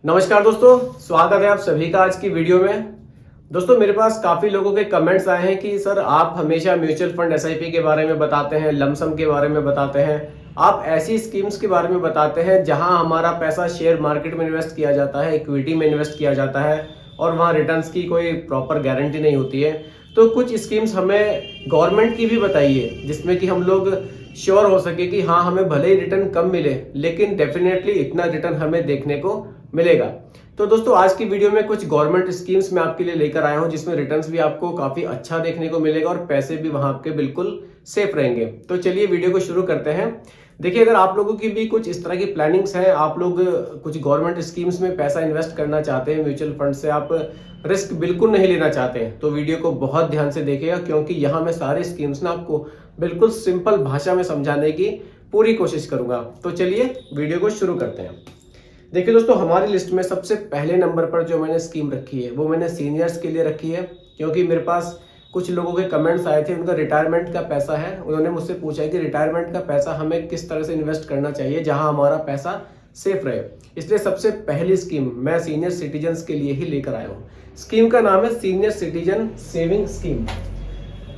नमस्कार दोस्तों, स्वागत है आप सभी का आज की वीडियो में। दोस्तों मेरे पास काफ़ी लोगों के कमेंट्स आए हैं कि सर आप हमेशा म्यूचुअल फंड एसआईपी के बारे में बताते हैं, लमसम के बारे में बताते हैं, आप ऐसी स्कीम्स के बारे में बताते हैं जहां हमारा पैसा शेयर मार्केट में इन्वेस्ट किया जाता है, इक्विटी में इन्वेस्ट किया जाता है और वहां रिटर्न्स की कोई प्रॉपर गारंटी नहीं होती है। तो कुछ स्कीम्स हमें गवर्नमेंट की भी बताइए जिसमें कि हम लोग श्योर हो सके कि हाँ, हमें भले ही रिटर्न कम मिले लेकिन डेफिनेटली इतना रिटर्न हमें देखने को मिलेगा। तो दोस्तों आज की वीडियो में कुछ गवर्नमेंट स्कीम्स मैं आपके लिए लेकर आया हूं जिसमें रिटर्न्स भी आपको काफी अच्छा देखने को मिलेगा और पैसे भी वहां आपके बिल्कुल सेफ रहेंगे। तो चलिए वीडियो को शुरू करते हैं। देखिए, अगर आप लोगों की भी कुछ इस तरह की प्लानिंग्स हैं, आप लोग कुछ गवर्नमेंट स्कीम्स में पैसा इन्वेस्ट करना चाहते हैं, म्यूचुअल फंड से आप रिस्क बिल्कुल नहीं लेना चाहते हैं, तो वीडियो को बहुत ध्यान से देखिएगा क्योंकि यहाँ मैं सारी स्कीम्स ना आपको बिल्कुल सिंपल भाषा में समझाने की पूरी कोशिश करूंगा। तो चलिए वीडियो को शुरू करते हैं। देखिए दोस्तों, हमारी लिस्ट में सबसे पहले नंबर पर जो मैंने स्कीम रखी है वो मैंने सीनियर्स के लिए रखी है, क्योंकि मेरे पास कुछ लोगों के कमेंट्स आए थे, उनका रिटायरमेंट का पैसा है। उन्होंने मुझसे पूछा है कि रिटायरमेंट का पैसा हमें किस तरह से इन्वेस्ट करना चाहिए जहां हमारा पैसा सेफ रहे। इसलिए सबसे पहली स्कीम मैं सीनियर सिटीजन्स के लिए ही लेकर आया हूँ। स्कीम का नाम है सीनियर सिटीजन सेविंग स्कीम।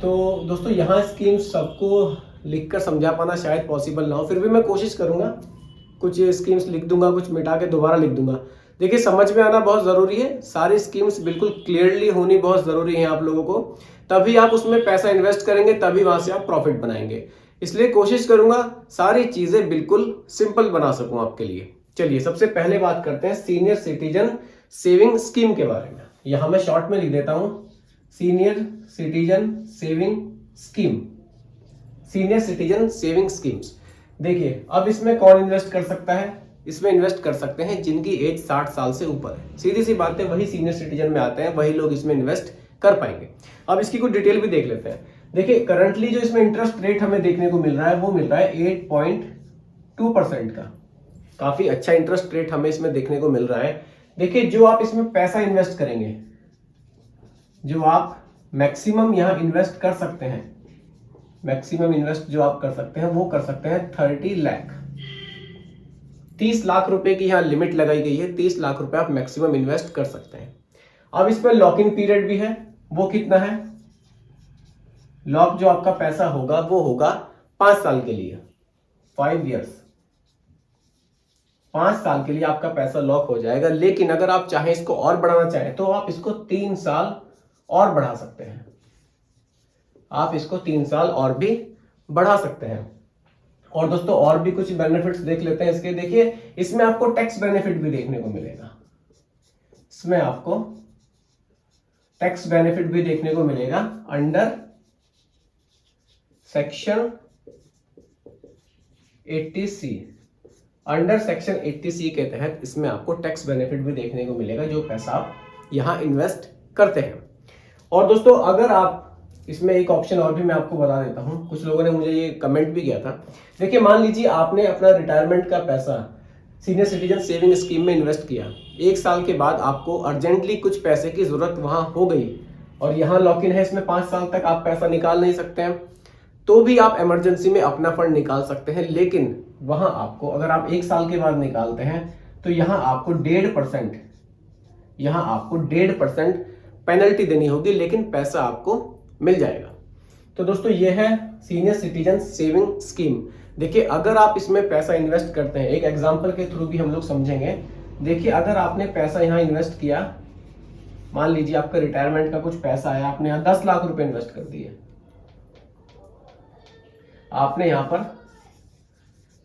तो दोस्तों यहाँ स्कीम सबको लिखकर समझा पाना शायद पॉसिबल ना हो, फिर भी मैं कोशिश करूंगा। कुछ स्कीम्स लिख दूंगा, कुछ मिटा के दोबारा लिख दूंगा। देखिए, समझ में आना बहुत जरूरी है, सारी स्कीम्स बिल्कुल क्लियरली होनी बहुत जरूरी है आप लोगों को, तभी आप उसमें पैसा इन्वेस्ट करेंगे, तभी वहां से आप प्रॉफिट बनाएंगे। इसलिए कोशिश करूंगा सारी चीजें बिल्कुल सिंपल बना सकूं आपके लिए। चलिए सबसे पहले बात करते हैं सीनियर सिटीजन सेविंग स्कीम के बारे में। यहां मैं शॉर्ट में लिख देता हूं, senior citizen saving scheme, senior citizen saving schemes. देखिए, अब इसमें कौन इन्वेस्ट कर सकता है? इसमें इन्वेस्ट कर सकते हैं जिनकी एज 60 साल से ऊपर है। सीधी सी बात है, वही सीनियर सिटीजन में आते हैं, वही लोग इसमें इन्वेस्ट कर पाएंगे। अब इसकी कुछ डिटेल भी देख लेते हैं। देखिए, करंटली जो इसमें इंटरेस्ट रेट हमें देखने को मिल रहा है वो मिल रहा है 8.2% का। काफी अच्छा इंटरेस्ट रेट हमें इसमें देखने को मिल रहा है। देखिए, जो आप इसमें पैसा इन्वेस्ट करेंगे, जो आप मैक्सिमम यहां इन्वेस्ट कर सकते हैं, मैक्सिमम इन्वेस्ट जो आप कर सकते हैं वो कर सकते हैं 30 लाख, 30 लाख रुपए की यहाँ लिमिट लगाई गई है। 30 लाख रुपए आप मैक्सिमम इन्वेस्ट कर सकते हैं। अब इसमें लॉक इन पीरियड भी है, वो कितना है? लॉक जो आपका पैसा होगा वो होगा 5 साल के लिए, 5 इयर्स। 5 साल के लिए आपका पैसा लॉक हो जाएगा। लेकिन अगर आप चाहें इसको और बढ़ाना चाहें तो आप इसको 3 साल और बढ़ा सकते हैं। आप इसको 3 साल और भी बढ़ा सकते हैं। और दोस्तों और भी कुछ बेनिफिट्स देख लेते हैं इसके। देखिए, इसमें आपको टैक्स बेनिफिट भी देखने को मिलेगा। इसमें आपको टैक्स बेनिफिट भी देखने को मिलेगा under section 80C। Under section 80C के तहत इसमें आपको टैक्स बेनिफिट भी देखने को मिलेगा जो पैसा आप यहां इन्वेस्ट करते हैं। और दोस्तों अगर आप इसमें एक ऑप्शन और भी मैं आपको बता देता हूं, कुछ लोगों ने मुझे ये कमेंट भी किया था। देखिए, मान लीजिए आपने अपना रिटायरमेंट का पैसा सीनियर सिटीजन सेविंग स्कीम में इन्वेस्ट किया, 1 साल के बाद आपको अर्जेंटली कुछ पैसे की जरूरत वहां हो गई और यहाँ लॉक इन है, इसमें 5 साल तक आप पैसा निकाल नहीं सकते हैं, तो भी आप इमरजेंसी में अपना फंड निकाल सकते हैं। लेकिन वहां आपको, अगर आप 1 साल के बाद निकालते हैं तो यहाँ आपको 1.5%, यहाँ आपको 1.5% पेनल्टी देनी होगी, लेकिन पैसा आपको मिल जाएगा। तो दोस्तों ये है सीनियर सिटीजन सेविंग स्कीम। देखिए, अगर आप इसमें पैसा इन्वेस्ट करते हैं, एक एग्जांपल के थ्रू भी हम लोग समझेंगे। देखिए, अगर आपने पैसा यहाँ इन्वेस्ट किया, मान लीजिए आपका रिटायरमेंट का कुछ पैसा है, आपने यहाँ 10 लाख रुपए इन्वेस्ट कर दिए। आपने यहाँ पर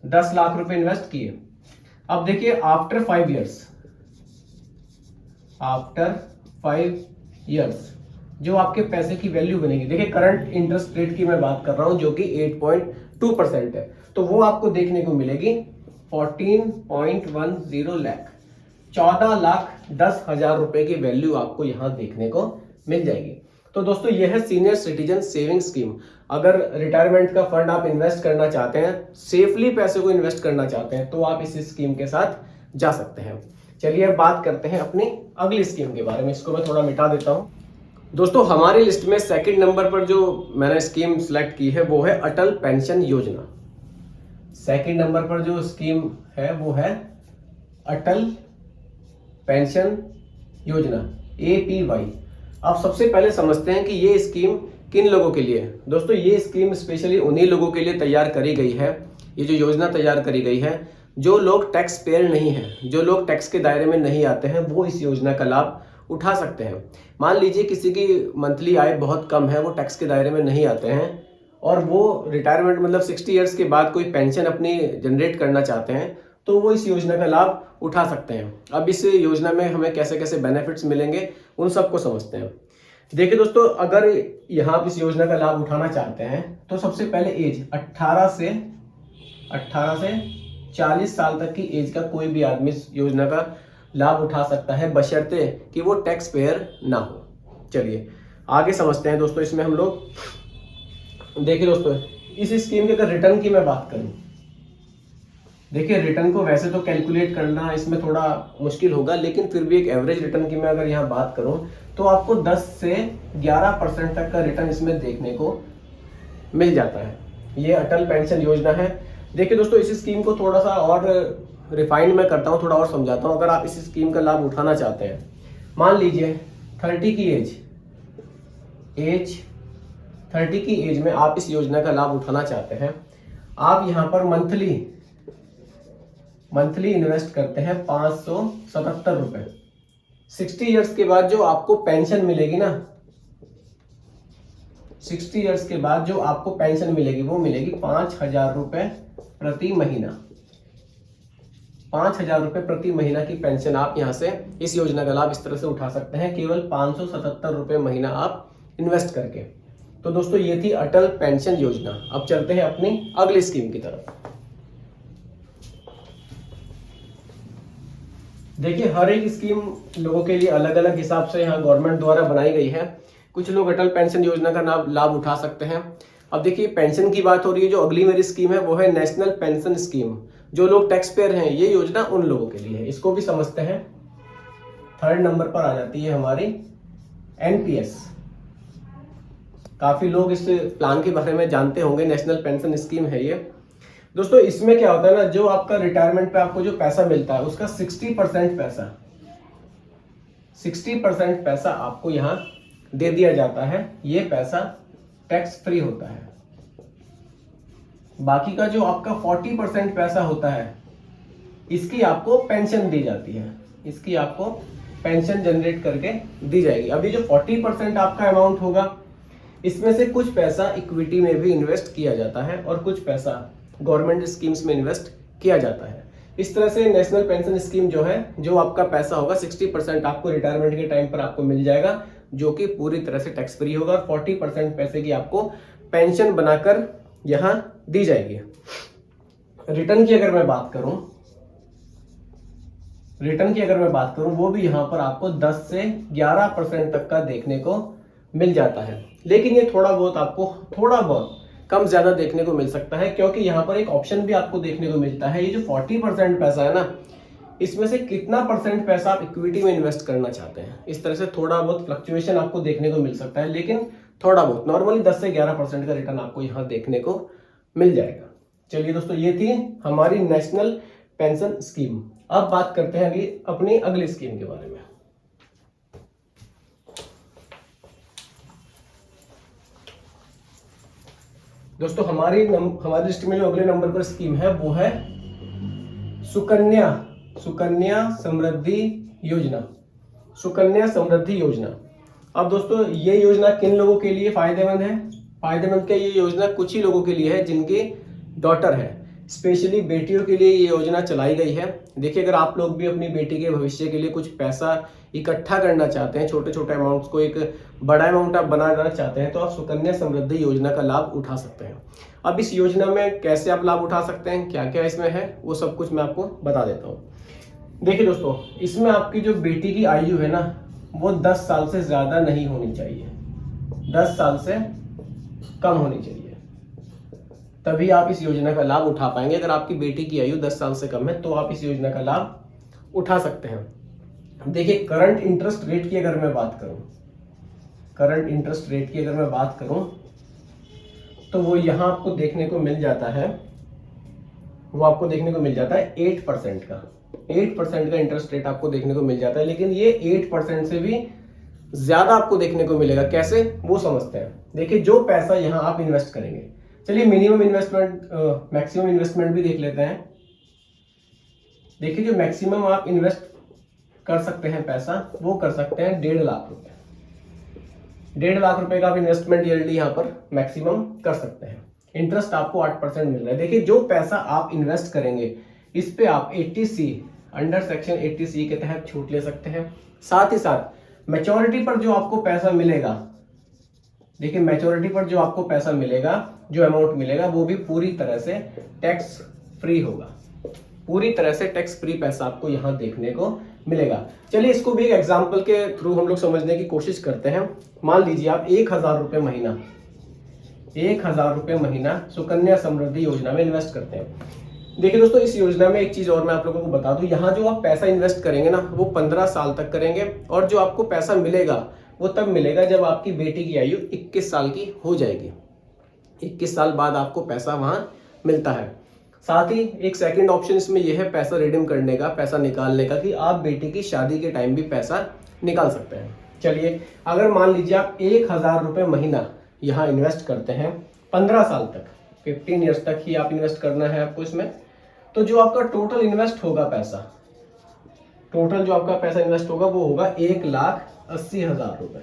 10 लाख रुपए इन्वेस्ट किए। अब देखिए, आफ्टर 5 इयर्स, आफ्टर 5 इयर्स जो आपके पैसे की वैल्यू बनेगी, देखिए करंट इंटरेस्ट रेट की मैं बात कर रहा हूं जो कि 8.2% है, तो वो आपको देखने को मिलेगी 14.10 लाख, 14,10,000 रुपए की वैल्यू आपको यहां देखने को मिल जाएगी। तो दोस्तों ये है सीनियर सिटीजन सेविंग स्कीम। अगर रिटायरमेंट का फंड आप इन्वेस्ट करना चाहते हैं, सेफली पैसे को इन्वेस्ट करना चाहते हैं, तो आप इस स्कीम के साथ जा सकते हैं। चलिए अब बात करते हैं अपनी अगली स्कीम के बारे में। इसको मैं थोड़ा मिटा देता हूं। दोस्तों हमारी लिस्ट में सेकंड नंबर पर जो मैंने स्कीम सिलेक्ट की है वो है अटल पेंशन योजना। सेकंड नंबर पर जो स्कीम है वो है अटल पेंशन योजना APY। अब सबसे पहले समझते हैं कि ये स्कीम किन लोगों के लिए है। दोस्तों ये स्कीम स्पेशली उन्हीं लोगों के लिए तैयार करी गई है, ये जो योजना तैयार करी गई है, जो लोग टैक्स पेयर नहीं हैं, जो लोग टैक्स के दायरे में नहीं आते हैं, वो इस योजना का लाभ उठा सकते हैं। मान लीजिए किसी की मंथली आय बहुत कम है, वो टैक्स के दायरे में नहीं आते हैं और वो रिटायरमेंट मतलब 60 ईयर्स के बाद कोई पेंशन अपनी जनरेट करना चाहते हैं, तो वो इस योजना का लाभ उठा सकते हैं। अब इस योजना में हमें कैसे कैसे बेनिफिट्स मिलेंगे उन सबको समझते हैं। देखिए दोस्तों, अगर यहाँ आप इस योजना का लाभ उठाना चाहते हैं तो सबसे पहले एज 18 से 40 साल तक की एज का कोई भी आदमी इस योजना का लाभ उठा सकता है, बशर्ते कि वो टैक्स पेयर ना हो। चलिए आगे समझते हैं दोस्तों इसमें हम लोग। देखिए दोस्तों, इस स्कीम के अगर रिटर्न की मैं बात करूं, देखिए रिटर्न को वैसे तो कैलकुलेट करना इसमें थोड़ा मुश्किल होगा, लेकिन फिर भी एक एवरेज रिटर्न की मैं अगर यहाँ बात करूं तो आपको 10 से 11% तक का रिटर्न इसमें देखने को मिल जाता है। ये अटल पेंशन योजना है। देखिए दोस्तों, इस स्कीम को थोड़ा सा और रिफाइंड मैं करता हूँ, थोड़ा और समझाता हूँ। अगर आप इस स्कीम का लाभ उठाना चाहते हैं, मान लीजिए 30 की एज में आप इस योजना का लाभ उठाना चाहते हैं। आप यहाँ पर मंथली इन्वेस्ट करते हैं 577 रुपए। 60 ईयर्स के बाद जो आपको पेंशन मिलेगी ना, 60 ईयर्स के बाद जो आपको पेंशन मिलेगी वो मिलेगी 5,000 रुपए प्रति महीना। 5,000 रुपए प्रति महीना की पेंशन आप यहां से इस योजना का लाभ इस तरह से उठा सकते हैं, केवल 577 रुपए महीना आप इन्वेस्ट करके। तो दोस्तों ये थी अटल पेंशन योजना। अब चलते हैं अपनी अगली स्कीम की तरफ। देखिए हर एक स्कीम लोगों के लिए अलग अलग हिसाब से यहाँ गवर्नमेंट द्वारा बनाई गई है। कुछ लोग अटल पेंशन योजना का लाभ उठा सकते हैं। अब देखिए पेंशन की बात हो रही है, जो अगली मेरी स्कीम है वो है नेशनल पेंशन स्कीम। जो लोग टैक्स पेयर हैं, ये योजना उन लोगों के लिए है। इसको भी समझते हैं। 3rd नंबर पर आ जाती है हमारी NPS। काफी लोग इस प्लान के बारे में जानते होंगे, नेशनल पेंशन स्कीम है ये। दोस्तों इसमें क्या होता है ना, जो आपका रिटायरमेंट पे आपको जो पैसा मिलता है उसका 60% पैसा आपको यहाँ दे दिया जाता है। ये पैसा टैक्स फ्री होता है। बाकी का जो आपका 40% पैसा होता है, इसकी आपको पेंशन दी जाती है। इसकी आपको पेंशन जनरेट करके दी जाएगी। अभी जो 40% आपका अमाउंट होगा, इसमें से कुछ पैसा इक्विटी में भी इन्वेस्ट किया जाता है और कुछ पैसा गवर्नमेंट स्कीम्स में इन्वेस्ट किया जाता है। इस तरह से नेशनल पेंशन स्कीम जो है, जो आपका पैसा होगा 60% आपको रिटायरमेंट के टाइम पर आपको मिल जाएगा, जो कि पूरी तरह से टैक्स फ्री होगा, और 40% पैसे की आपको पेंशन बनाकर यहां दी जाएगी। रिटर्न की अगर मैं बात करूं वो भी यहां पर आपको 10 से 11% तक का देखने को मिल जाता है। लेकिन ये थोड़ा बहुत कम ज्यादा देखने को मिल सकता है, क्योंकि यहाँ पर एक ऑप्शन भी आपको देखने को मिलता है। ये जो 40% पैसा है ना, इसमें से कितना परसेंट पैसा आप इक्विटी में इन्वेस्ट करना चाहते हैं। इस तरह से थोड़ा बहुत फ्लक्चुएशन आपको देखने को मिल सकता है, लेकिन थोड़ा बहुत नॉर्मली 10 से 11% का रिटर्न आपको यहाँ देखने को मिल जाएगा। चलिए दोस्तों, ये थी हमारी नेशनल पेंशन स्कीम। अब बात करते हैं अपनी अगली स्कीम के बारे में। दोस्तों हमारी लिस्ट में जो अगले नंबर पर स्कीम है वो है सुकन्या समृद्धि योजना। सुकन्या समृद्धि योजना। अब दोस्तों ये योजना किन लोगों के लिए फायदेमंद है? फायदेमंद क्या, ये योजना कुछ ही लोगों के लिए है जिनकी डॉटर है। स्पेशली बेटियों के लिए ये योजना चलाई गई है। देखिए अगर आप लोग भी अपनी बेटी के भविष्य के लिए कुछ पैसा इकट्ठा करना चाहते हैं, छोटे छोटे अमाउंट्स को एक बड़ा अमाउंट आप बनाना चाहते हैं, तो आप सुकन्या समृद्धि योजना का लाभ उठा सकते हैं। अब इस योजना में कैसे आप लाभ उठा सकते हैं, क्या क्या इसमें है, वो सब कुछ मैं आपको बता देता हूँ। देखिए दोस्तों, इसमें आपकी जो बेटी की आयु है ना, वो 10 साल से ज्यादा नहीं होनी चाहिए, 10 साल से कम होनी चाहिए, तभी आप इस योजना का लाभ उठा पाएंगे। अगर आपकी बेटी की आयु 10 साल से कम है तो आप इस योजना का लाभ उठा सकते हैं। देखिए करंट इंटरेस्ट रेट की अगर मैं बात करूं तो वो यहां आपको देखने को मिल जाता है वो आपको देखने को मिल जाता है 8% का। 8% का इंटरेस्ट रेट आपको देखने को मिल जाता है, लेकिन ये 8% से भी ज्यादा आपको देखने को मिलेगा। कैसे, वो समझते हैं। देखिए, जो पैसा यहाँ आप इन्वेस्ट करेंगे, चलिए मिनिमम इन्वेस्टमेंट मैक्सिमम इन्वेस्टमेंट भी देख लेते हैं। देखिए, जो मैक्सिमम आप इन्वेस्ट कर सकते हैं पैसा, वो कर सकते हैं 1.5 लाख रुपए। 1.5 लाख रुपए का आप इन्वेस्टमेंट यील्ड यहाँ पर मैक्सिमम कर सकते हैं। इंटरेस्ट आपको 8% मिल रहा है। देखिए, जो पैसा आप इन्वेस्ट करेंगे इस पे आप 80C अंडर सेक्शन 80C के तहत छूट ले सकते हैं। साथ ही साथ मैच्योरिटी पर जो आपको पैसा मिलेगा, देखिए मैच्योरिटी पर जो आपको पैसा मिलेगा, जो अमाउंट मिलेगा, वो भी पूरी तरह से टैक्स फ्री होगा। पूरी तरह से टैक्स फ्री पैसा आपको यहाँ देखने को मिलेगा। चलिए इसको भी एक एग्जांपल के थ्रू हम लोग समझने की कोशिश करते हैं। मान लीजिए आप 1000 रुपए महीना 1000 रुपए महीना सुकन्या समृद्धि योजना में इन्वेस्ट करते हैं। देखिए दोस्तों, इस योजना में एक चीज और मैं आप लोगों को बता दूं, यहाँ जो आप पैसा इन्वेस्ट करेंगे ना, वो 15 साल तक करेंगे, और जो आपको पैसा मिलेगा वो तब मिलेगा जब आपकी बेटी की आयु 21 साल की हो जाएगी। 21 साल बाद आपको पैसा वहां मिलता है। साथ ही एक सेकंड ऑप्शन इसमें यह है पैसा रिडीम करने का, पैसा निकालने का, कि आप बेटी की शादी के टाइम भी पैसा निकाल सकते हैं। चलिए, अगर मान लीजिए आप 1000 रुपए महीना यहाँ इन्वेस्ट करते हैं 15 साल तक, 15 ईयर्स तक ही आप इन्वेस्ट करना है आपको इसमें, तो जो आपका टोटल इन्वेस्ट होगा पैसा, टोटल जो आपका पैसा इन्वेस्ट होगा वो होगा 1,80,000 रुपए।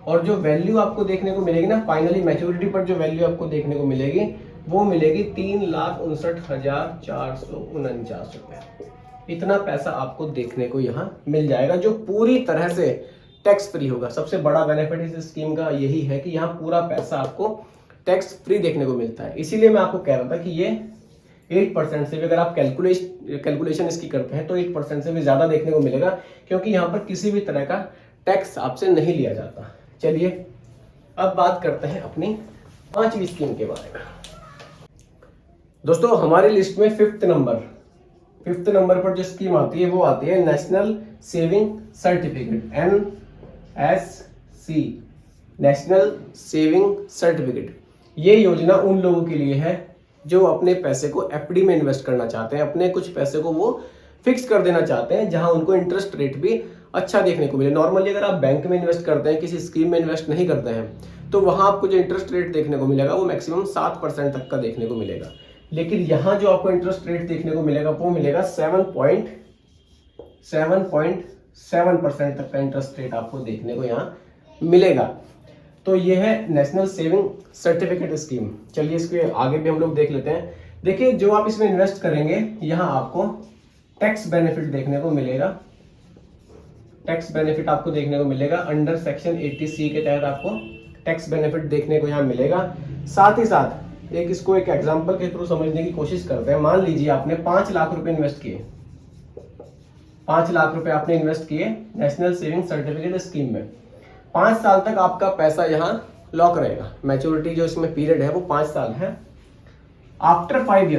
और जो वैल्यू आपको देखने को मिलेगी ना, फाइनली मैच्योरिटी पर जो वैल्यू आपको देखने को मिलेगी वो मिलेगी 3,59,449 रुपए। इतना पैसा आपको देखने को यहाँ मिल जाएगा, जो पूरी तरह से टैक्स फ्री होगा। सबसे बड़ा बेनिफिट इस स्कीम का यही है कि यहाँ पूरा पैसा आपको टैक्स फ्री देखने को मिलता है। इसीलिए मैं आपको कह रहा था कि ये 8% से भी अगर आप कैलकुलेशन इसकी करते हैं तो 8% से भी ज्यादा देखने को मिलेगा, क्योंकि यहाँ पर किसी भी तरह का टैक्स आपसे नहीं लिया जाता। चलिए अब बात करते हैं अपनी 5वीं स्कीम के बारे में। दोस्तों, हमारी लिस्ट में 5th नंबर पर जो स्कीम आती है वो आती है national saving certificate, NSC, national saving certificate. ये योजना उन लोगों के लिए है जो अपने पैसे को एफडी में इन्वेस्ट करना चाहते हैं, अपने कुछ पैसे को वो फिक्स कर देना चाहते हैं, जहां उनको इंटरेस्ट रेट भी अच्छा देखने को मिले। नॉर्मली अगर आप बैंक में इन्वेस्ट करते हैं, किसी स्कीम में इन्वेस्ट नहीं करते हैं, तो वहां आपको जो इंटरेस्ट रेट देखने को मिलेगा वो मैक्सिमम 7% तक का देखने को मिलेगा। लेकिन यहाँ जो आपको इंटरेस्ट रेट देखने को मिलेगा वो मिलेगा 7.7% तक का इंटरेस्ट रेट आपको देखने को यहाँ मिलेगा। तो ये है नेशनल सेविंग सर्टिफिकेट स्कीम। चलिए इसके आगे भी हम लोग देख लेते हैं। देखिए, जो आप इसमें इन्वेस्ट करेंगे यहाँ आपको टैक्स बेनिफिट देखने को मिलेगा। टैक्स बेनिफिट आपको देखने को मिलेगा अंडर सेक्शन 80C के तहत आपको टैक्स बेनिफिट देखने को यहाँ मिलेगा। साथ ही साथ इसको एक एग्जांपल के थ्रू समझने की कोशिश करते हैं। मान लीजिए आपने 5 लाख रुपए इन्वेस्ट किए, 5 लाख रुपए आपने इन्वेस्ट किए नेशनल सेविंग सर्टिफिकेट स्कीम में। 5 साल तक आपका पैसा यहाँ लॉक रहेगा। मैच्योरिटी जो इसमें पीरियड है वो 5 साल है। आफ्टर 5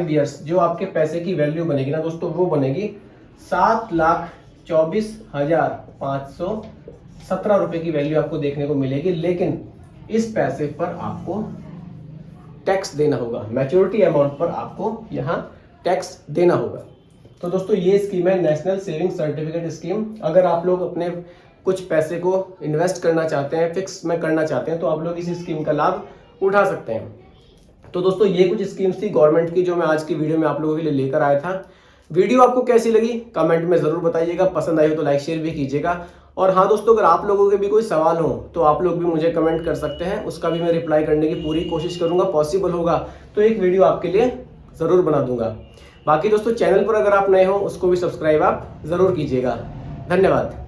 इयर्स जो आपके पैसे की वैल्यू बनेगी ना दोस्तों, वो बनेगी 7,24,517 रुपए की वैल्यू आपको देखने को मिलेगी। लेकिन इस पैसे पर आपको टैक्स देना होगा, मैच्योरिटी अमाउंट पर आपको यहाँ टैक्स देना होगा। तो दोस्तों, ये स्कीम है नेशनल सेविंग सर्टिफिकेट स्कीम। अगर आप लोग अपने कुछ पैसे को इन्वेस्ट करना चाहते हैं, फिक्स में करना चाहते हैं, तो आप लोग इस स्कीम का लाभ उठा सकते हैं। तो दोस्तों, ये कुछ स्कीम्स थी गवर्नमेंट की जो मैं आज की वीडियो में आप लोगों के लिए लेकर आया था। वीडियो आपको कैसी लगी कमेंट में जरूर बताइएगा, पसंद आई हो तो लाइक शेयर भी कीजिएगा। और हाँ दोस्तों, अगर आप लोगों के भी कोई सवाल हो तो आप लोग भी मुझे कमेंट कर सकते हैं, उसका भी मैं रिप्लाई करने की पूरी कोशिश करूंगा। पॉसिबल होगा तो एक वीडियो आपके लिए जरूर बना दूंगा। बाकी दोस्तों, चैनल पर अगर आप नए हो उसको भी सब्सक्राइब आप जरूर कीजिएगा। धन्यवाद।